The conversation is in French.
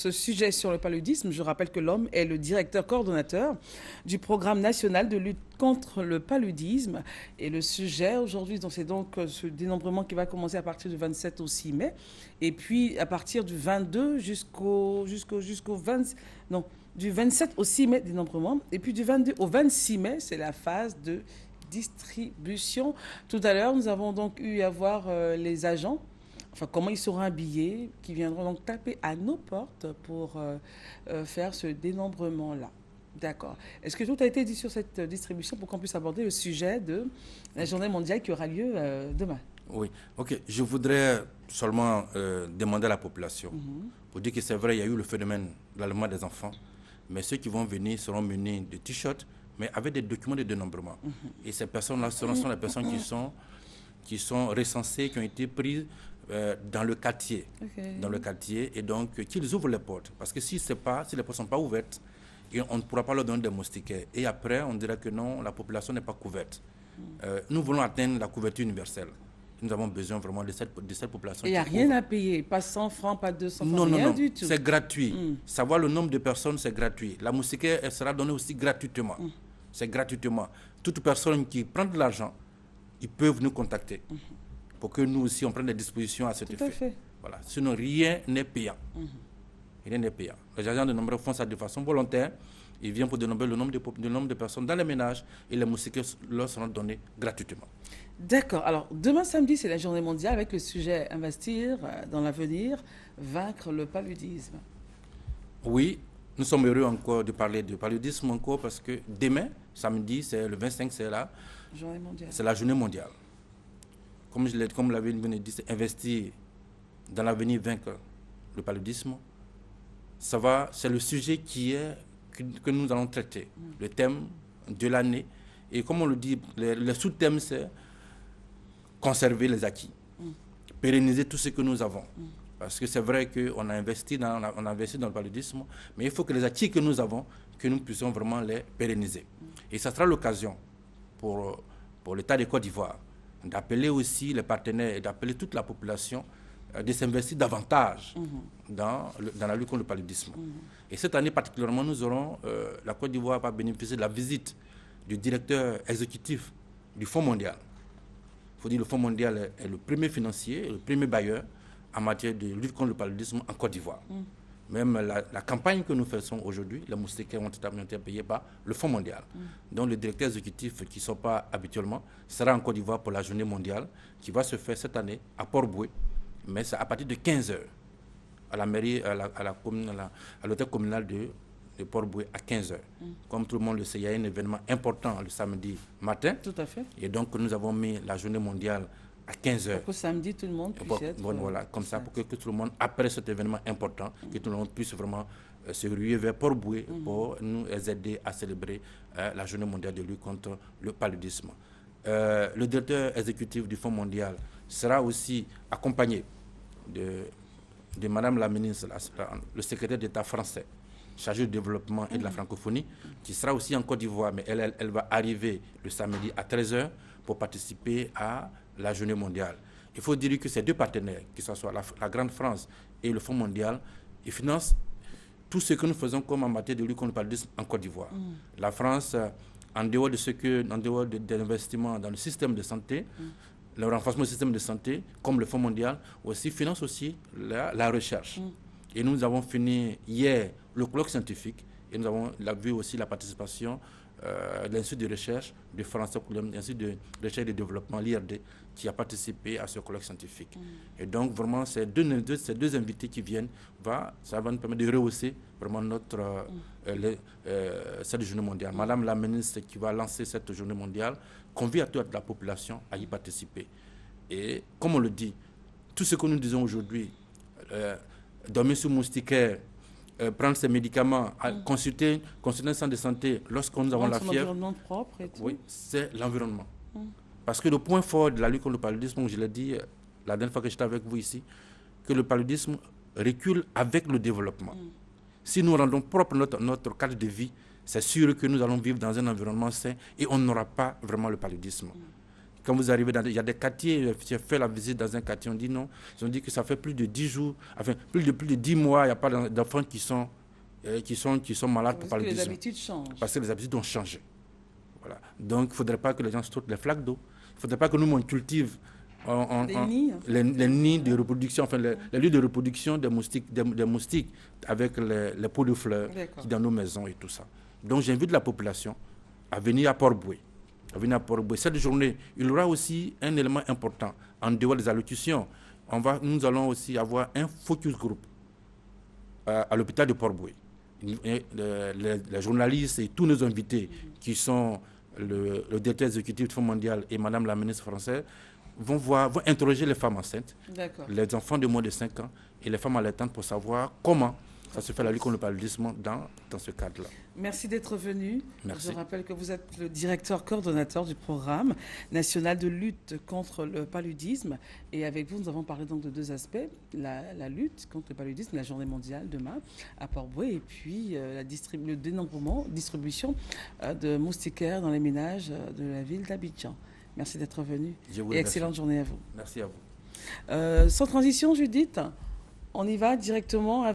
ce sujet sur le paludisme. Je rappelle que l'homme est le directeur coordonnateur du programme national de lutte contre le paludisme. Et le sujet aujourd'hui, c'est donc ce dénombrement qui va commencer à partir du 27 au 6 mai. Et puis à partir du 22 jusqu'au 20, non, du 27 au 6 mai, dénombrement. Et puis du 22 au 26 mai, c'est la phase de distribution. Tout à l'heure, nous avons donc eu à voir les agents, enfin comment ils seront habillés, qui viendront donc taper à nos portes pour faire ce dénombrement-là. D'accord. Est-ce que tout a été dit sur cette distribution pour qu'on puisse aborder le sujet de la journée mondiale qui aura lieu demain? Oui, ok. Je voudrais seulement demander à la population, pour dire que c'est vrai, il y a eu le phénomène de l'allaitement des enfants, mais ceux qui vont venir seront munis de t-shirts, mais avec des documents de dénombrement. Et ces personnes-là sont les personnes qui sont recensées, qui ont été prises dans le quartier. Okay. Dans le quartier, et donc qu'ils ouvrent les portes. Parce que si les portes ne sont pas ouvertes, on ne pourra pas leur donner des moustiquaires. Et après, on dira que non, la population n'est pas couverte. Nous voulons atteindre la couverture universelle. Nous avons besoin vraiment de cette population. Et il n'y a rien à payer, pas 100 francs, pas 200 francs, rien du tout. C'est gratuit. Savoir le nombre de personnes, c'est gratuit. La moustiquaire, elle sera donnée aussi gratuitement. C'est gratuitement. Toute personne qui prend de l'argent, ils peuvent nous contacter pour que nous aussi, on prenne des dispositions à cet effet. Tout à fait. Voilà. Sinon, rien n'est payant. Rien n'est payant. Les agents de nombre font ça de façon volontaire. Ils viennent pour dénombrer le nombre de personnes dans les ménages et les moustiquaires leur seront donnés gratuitement. D'accord. Alors, demain samedi, c'est la journée mondiale avec le sujet investir dans l'avenir, vaincre le paludisme. Oui, nous sommes heureux encore de parler de paludisme encore parce que demain, samedi, c'est le 25, c'est la journée mondiale. C'est la journée mondiale. Comme l'avait dit, c'est investir dans l'avenir, vaincre le paludisme. C'est le sujet que nous allons traiter, le thème de l'année. Et comme on le dit, le sous-thème, c'est conserver les acquis, pérenniser tout ce que nous avons. Parce que c'est vrai qu'on a investi dans le paludisme, mais il faut que les acquis que nous avons, que nous puissions vraiment les pérenniser. Et ça sera l'occasion pour l'État de Côte d'Ivoire d'appeler aussi les partenaires et d'appeler toute la population de s'investir davantage dans la lutte contre le paludisme. Et cette année particulièrement, la Côte d'Ivoire va bénéficier de la visite du directeur exécutif du Fonds mondial. Il faut dire que le Fonds mondial est le premier financier, le premier bailleur en matière de lutte contre le paludisme en Côte d'Ivoire. Même la campagne que nous faisons aujourd'hui, les moustiquaires ont été payés par le Fonds mondial. Donc le directeur exécutif qui ne sont pas habituellement sera en Côte d'Ivoire pour la journée mondiale qui va se faire cette année à Port-Boué, mais c'est à partir de 15h à la mairie, à l'hôtel communal de Port-Boué à 15h. Comme tout le monde le sait, il y a un événement important le samedi matin. Tout à fait. Et donc nous avons mis la journée mondiale à 15h. Pour que samedi, tout le monde puisse être... Voilà, comme ça, pour que tout le monde, après cet événement important, que tout le monde puisse vraiment se ruer vers Port-Boué pour nous aider à célébrer la journée mondiale de lutte contre le paludisme. Le directeur exécutif du Fonds mondial sera aussi accompagné de Madame la ministre, le secrétaire d'État français, chargé du développement et de la francophonie, qui sera aussi en Côte d'Ivoire, mais elle va arriver le samedi à 13h pour participer à la journée mondiale. Il faut dire que ces deux partenaires, que ce soit la Grande France et le Fonds mondial, ils financent tout ce que nous faisons comme en matière de lutte contre le paludisme en Côte d'Ivoire. La France, en dehors des investissements dans le système de santé, le renforcement du système de santé, comme le Fonds mondial, aussi finance aussi la recherche. Et nous avons fini hier le colloque scientifique et nous avons vu aussi la participation de l'Institut de recherche de France, l'Institut de recherche et de développement, l'IRD, qui a participé à ce colloque scientifique. Et donc, vraiment, ces deux invités qui viennent, ça va nous permettre de rehausser vraiment cette journée mondiale. Madame la ministre qui va lancer cette journée mondiale convie à toute la population à y participer. Et comme on le dit, tout ce que nous disons aujourd'hui, dormir sous moustiquaire, prendre ses médicaments, consulter un centre de santé lorsque nous avons la fièvre. L'environnement propre et tout. Oui, c'est l'environnement. Parce que le point fort de la lutte contre le paludisme, comme je l'ai dit la dernière fois que j'étais avec vous ici, que le paludisme recule avec le développement. Si nous rendons propre notre cadre de vie, c'est sûr que nous allons vivre dans un environnement sain et on n'aura pas vraiment le paludisme. Quand vous arrivez il y a des quartiers, j'ai fait la visite dans un quartier, on dit non. Ils ont dit que ça fait plus de 10 jours, enfin plus de 10 mois, il n'y a pas d'enfants qui sont malades pour Parce que les paludisme. habitudes changent. Parce que les habitudes ont changé. Voilà. Donc, il ne faudrait pas que les gens se trouvent les flaques d'eau. Il ne faudrait pas que nous, on cultive les nids de reproduction, enfin les lieux de reproduction des moustiques avec les pots de fleurs dans nos maisons et tout ça. Donc, j'invite la population à venir à Port-Boué. Cette journée, il y aura aussi un élément important. En dehors des allocutions, nous allons aussi avoir un focus group à l'hôpital de Port-Boué. Les journalistes et tous nos invités qui sont le directeur exécutif du Fonds mondial et Madame la ministre française vont interroger les femmes enceintes, les enfants de moins de 5 ans et les femmes allaitantes pour savoir comment ça se fait la lutte contre le paludisme dans ce cadre-là. Merci d'être venu. Merci. Je rappelle que vous êtes le directeur coordonnateur du programme national de lutte contre le paludisme. Et avec vous, nous avons parlé donc de 2 aspects. La lutte contre le paludisme, la journée mondiale demain à Port-Boué, et puis le distribution de moustiquaires dans les ménages de la ville d'Abidjan. Merci d'être venu. Et excellente journée à vous. Merci à vous. Sans transition, Judith, on y va directement avec